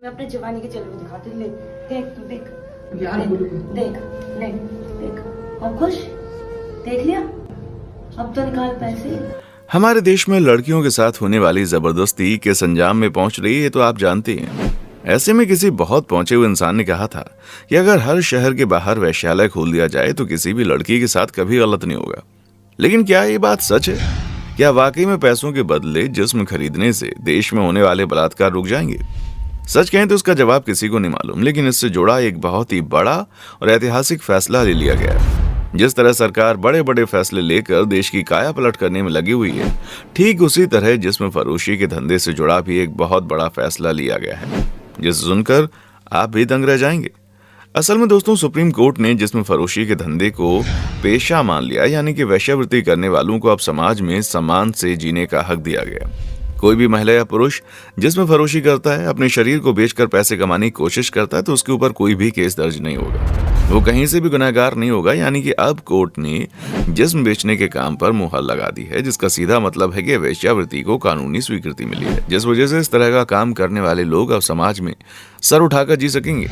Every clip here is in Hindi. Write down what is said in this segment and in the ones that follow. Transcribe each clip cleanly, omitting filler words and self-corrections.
मैं अपने जवानी के जलवे दिखाती हूँ। ले देख, तू देख यार देख देख ले देख, अब खुश देख लिया, अब तो निकाल पैसे। हमारे देश में लड़कियों के साथ होने वाली जबरदस्ती किस अंजाम में पहुंच रही है तो आप जानते हैं। ऐसे में किसी बहुत पहुंचे हुए इंसान ने कहा था कि अगर हर शहर के बाहर वैश्यालय खोल दिया जाए तो किसी भी लड़की के साथ कभी गलत नहीं होगा। लेकिन क्या ये बात सच है? क्या वाकई में पैसों के बदले जिस्म खरीदने से देश में होने वाले बलात्कार रुक जाएंगे? सच कहें तो इसका जवाब किसी को नहीं मालूम, लेकिन इससे जुड़ा एक बहुत ही बड़ा और ऐतिहासिक फैसला ले लिया गया है। जिस तरह सरकार बड़े बड़े फैसले लेकर देश की काया पलट करने में लगी हुई है, ठीक उसी तरह जिस्म फरोशी के धंधे से जुड़ा भी एक बहुत बड़ा फैसला लिया गया है, जिसे सुनकर आप भी दंग रह जाएंगे। असल में दोस्तों, सुप्रीम कोर्ट ने जिस्म फरोशी के धंधे को पेशा मान लिया, यानी कि वेश्यावृत्ति करने वालों को अब समाज में सम्मान से जीने का हक दिया गया। कोई भी महिला या पुरुष जिस्म फरोशी करता है, अपने शरीर को बेचकर पैसे कमाने की कोशिश करता है, तो उसके ऊपर कोई भी केस दर्ज नहीं होगा, वो कहीं से भी गुनहगार नहीं होगा। यानी कि अब कोर्ट ने जिस्म बेचने के काम पर मुहर लगा दी है, जिसका सीधा मतलब है कि वेश्यावृत्ति को कानूनी स्वीकृति मिली है, जिस वजह से इस तरह का काम करने वाले लोग अब समाज में सर उठाकर जी सकेंगे।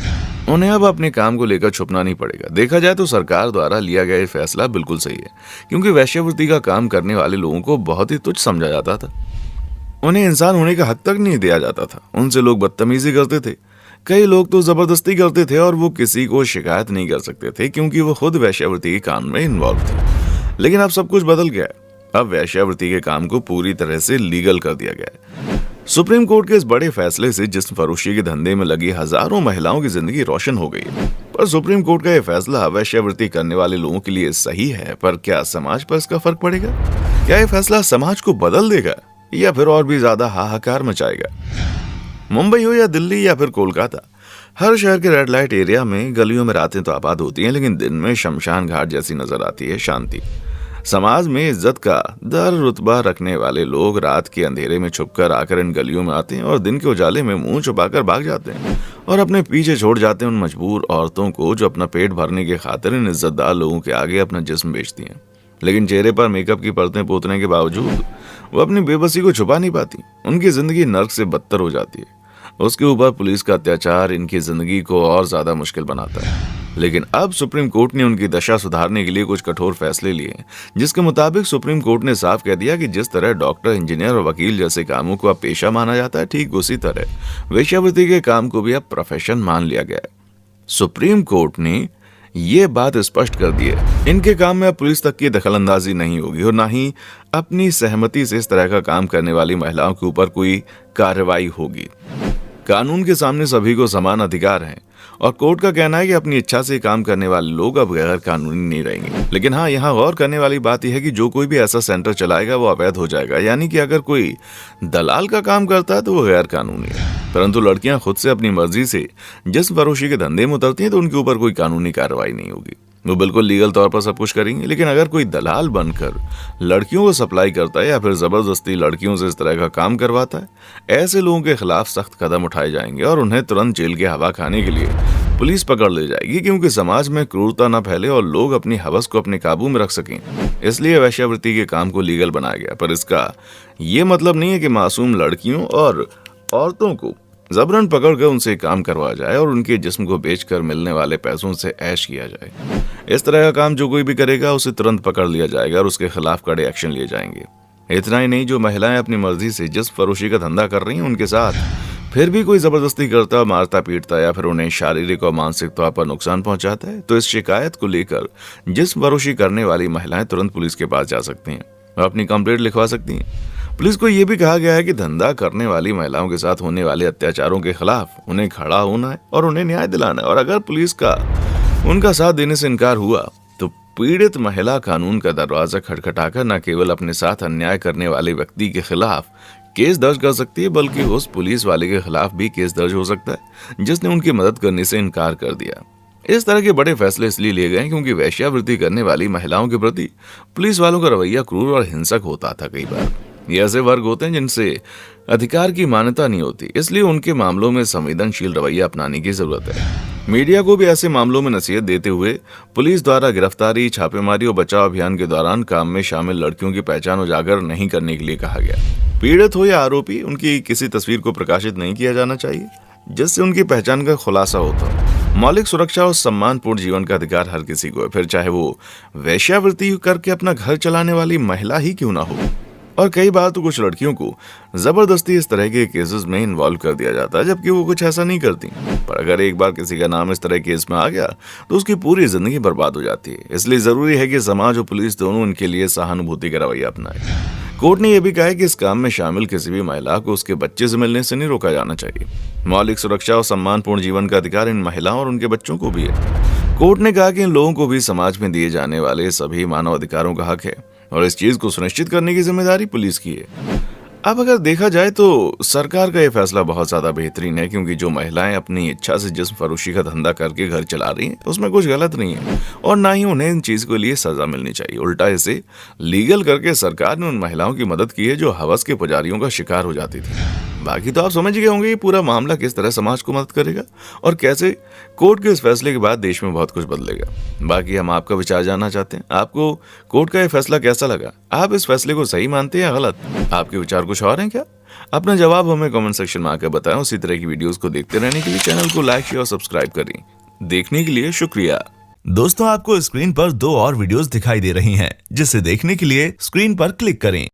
उन्हें अब अपने काम को लेकर छुपना नहीं पड़ेगा। देखा जाए तो सरकार द्वारा लिया गया ये फैसला बिल्कुल सही है, क्योंकि वेश्यावृत्ति का काम करने वाले लोगों को बहुत ही तुच्छ समझा जाता था। उन्हें इंसान होने का हक तक नहीं दिया जाता था। उनसे लोग बदतमीजी करते थे, कई लोग तो जबरदस्ती करते थे, और वो किसी को शिकायत नहीं कर सकते थे क्योंकि वो खुद वेश्यावृत्ति के काम में इन्वॉल्व थे। लेकिन अब सब कुछ बदल गया है। अब वेश्यावृत्ति के काम को पूरी तरह से लीगल कर दिया गया है। सुप्रीम कोर्ट के इस बड़े फैसले से जिस्म फरोशी के धंधे में लगी हजारों महिलाओं की जिंदगी रोशन हो गई है। पर सुप्रीम कोर्ट का यह फैसला वेश्यावृत्ति करने वाले लोगों के लिए सही है, पर क्या समाज पर इसका फर्क पड़ेगा? क्या यह फैसला समाज को बदल देगा या फिर और भी ज्यादा हाहाकार मचाएगा? मुंबई हो या दिल्ली या फिर कोलकाता, हर शहर के रेड लाइट एरिया में गलियों में रातें तो आबाद होती हैं, लेकिन दिन में शमशान घाट जैसी नजर आती है शांति। समाज में इज्जत का दर रुतबा रखने वाले लोग रात के अंधेरे में छुपकर आकर इन गलियों में आते हैं और दिन के उजाले में मुंह छुपाकर भाग जाते हैं और अपने पीछे छोड़ जाते हैं उन मजबूर औरतों को जो अपना पेट भरने के खातिर इन इज्जतदार लोगों के आगे अपना जिस्म बेचती हैं। लेकिन चेहरे पर मेकअप की परतें पोतने के बावजूद वो अपनी बेबसी को छुपा नहीं पाती। उनकी जिंदगी नर्क से बदतर हो जाती है। उसके ऊपर पुलिस का अत्याचार इनकी जिंदगी को और ज्यादा मुश्किल बनाता है। लेकिन अब सुप्रीम कोर्ट ने उनकी दशा सुधारने के लिए कुछ कठोर फैसले लिए, जिसके मुताबिक सुप्रीम कोर्ट ने साफ कह दिया कि जिस तरह डॉक्टर, इंजीनियर और वकील जैसे कामों को अब पेशा माना जाता है, ठीक उसी तरह वेश्यावृत्ति के काम को भी अब प्रोफेशन मान लिया गया है। सुप्रीम कोर्ट ने ये बात स्पष्ट कर दी है, इनके काम में अब पुलिस तक की दखलंदाजी नहीं होगी और ना ही अपनी सहमति से इस तरह का काम करने वाली महिलाओं के ऊपर कोई कार्रवाई होगी। कानून के सामने सभी को समान अधिकार हैं और कोर्ट का कहना है कि अपनी इच्छा से काम करने वाले लोग अब गैर कानूनी नहीं रहेंगे। लेकिन हाँ, यहाँ गौर करने वाली बात यह है कि जो कोई भी ऐसा सेंटर चलाएगा वो अवैध हो जाएगा। यानी कि अगर कोई दलाल का काम करता है तो वो गैर कानूनी है, परंतु लड़कियां खुद से अपनी मर्जी से जिस्म फरोशी के धंधे में उतरती हैं तो उनके ऊपर कोई कानूनी कार्रवाई नहीं होगी, वो बिल्कुल लीगल तौर पर सब कुछ करेंगे। लेकिन अगर कोई दलाल बनकर लड़कियों को सप्लाई करता है या फिर जबरदस्ती लड़कियों से इस तरह का काम करवाता है, ऐसे लोगों के खिलाफ सख्त कदम उठाए जाएंगे और उन्हें तुरंत जेल की हवा खाने के लिए पुलिस पकड़ ले जाएगी, क्योंकि समाज में क्रूरता न फैले और लोग अपनी हवस को अपने काबू में रख सकें। इसलिए वेश्यावृत्ति के काम को लीगल बनाया गया। पर इसका ये मतलब नहीं है कि मासूम लड़कियों और औरतों को जबरन पकड़कर उनसे काम करवाया जाए और उनके जिस्म को बेचकर मिलने वाले पैसों से ऐश किया जाए। इस तरह का काम जो कोई भी करेगा उसे तुरंत पकड़ लिया जाएगा और उसके खिलाफ कड़े एक्शन लिए जाएंगे। इतना ही नहीं, जो महिलाएं अपनी मर्जी से जिस्म फरोशी का धंधा कर रही हैं, उनके साथ फिर भी कोई जबरदस्ती करता, मारता पीटता या फिर उन्हें शारीरिक और मानसिक तौर पर नुकसान पहुंचाता है, तो इस शिकायत को लेकर जिस्म फरोशी करने वाली महिलाएं तुरंत पुलिस के पास जा सकती हैं और अपनी कंप्लेंट लिखवा सकती हैं। पुलिस को यह भी कहा गया है कि धंधा करने वाली महिलाओं के साथ होने वाले अत्याचारों के खिलाफ उन्हें खड़ा होना है और उन्हें न्याय दिलाना है। और अगर पुलिस का उनका साथ देने से इनकार हुआ तो पीड़ित महिला कानून का दरवाजा खटखटाकर न केवल अपने साथ अन्याय करने वाले व्यक्ति के खिलाफ केस दर्ज कर सकती है, बल्कि उस पुलिस वाले के खिलाफ भी केस दर्ज हो सकता है जिसने उनकी मदद करने से इनकार कर दिया। इस तरह के बड़े फैसले इसलिए लिए गए क्योंकि वेश्यावृत्ति करने वाली महिलाओं के प्रति पुलिस वालों का रवैया क्रूर और हिंसक होता था। कई बार ये ऐसे वर्ग होते हैं जिनसे अधिकार की मान्यता नहीं होती, इसलिए उनके मामलों में संवेदनशील रवैया अपनाने की जरूरत है। मीडिया को भी ऐसे मामलों में नसीहत देते हुए पुलिस द्वारा गिरफ्तारी, छापेमारी और बचाव अभियान के दौरान काम में शामिल लड़कियों की पहचान उजागर नहीं करने के लिए कहा गया। पीड़ित हो या आरोपी, उनकी किसी तस्वीर को प्रकाशित नहीं किया जाना चाहिए। जिससे उनकी पहचान का खुलासा होता हो। मौलिक सुरक्षा और सम्मानपूर्ण जीवन का अधिकार हर किसी को है, फिर चाहे वो वेश्यावृत्ति करके अपना घर चलाने वाली महिला ही क्यों ना हो। और कई बार तो कुछ लड़कियों को जबरदस्ती इस तरह के केसेस में इन्वॉल्व कर दिया जाता है, जबकि वो कुछ ऐसा नहीं करती। पर अगर एक बार किसी का नाम इस तरह के केस में आ गया तो उसकी पूरी जिंदगी बर्बाद हो जाती है। इसलिए जरूरी है कि समाज और पुलिस दोनों उनके लिए सहानुभूति का रवैया अपनाए। कोर्ट ने यह भी कहा है कि इस काम में शामिल किसी भी महिला को उसके बच्चे से मिलने से नहीं रोका जाना चाहिए। मौलिक सुरक्षा और सम्मानपूर्ण जीवन का अधिकार इन महिलाओं और उनके बच्चों को भी है। कोर्ट ने कहा कि इन लोगों को भी समाज में दिए जाने वाले सभी मानव अधिकारों का हक है और इस चीज को सुनिश्चित करने की जिम्मेदारी पुलिस की है। अब अगर देखा जाए तो सरकार का यह फैसला बहुत ज्यादा बेहतरीन है, क्योंकि जो महिलाएं अपनी इच्छा से जिस्म फरोशी का धंधा करके घर चला रही हैं उसमें कुछ गलत नहीं है और ना ही उन्हें इन चीज के लिए सजा मिलनी चाहिए। उल्टा इसे लीगल करके सरकार ने उन महिलाओं की मदद की है जो हवस के पुजारियों का शिकार हो जाती थी। बाकी तो आप समझ गए होंगे ये पूरा मामला किस तरह समाज को मदद करेगा और कैसे कोर्ट के इस फैसले के बाद देश में बहुत कुछ बदलेगा। बाकी हम आपका विचार जानना चाहते हैं, आपको कोर्ट का ये फैसला कैसा लगा? आप इस फैसले को सही मानते हैं या गलत? आपके विचार कुछ और हैं क्या? अपना जवाब हमें कमेंट सेक्शन में आकर बताएं। उसी तरह की वीडियोस को देखते रहने के लिए चैनल को लाइक शेयर और सब्सक्राइब करें। देखने के लिए शुक्रिया। दोस्तों, आपको स्क्रीन पर 2 और वीडियोस दिखाई दे रही हैं, जिसे देखने के लिए स्क्रीन पर क्लिक करें।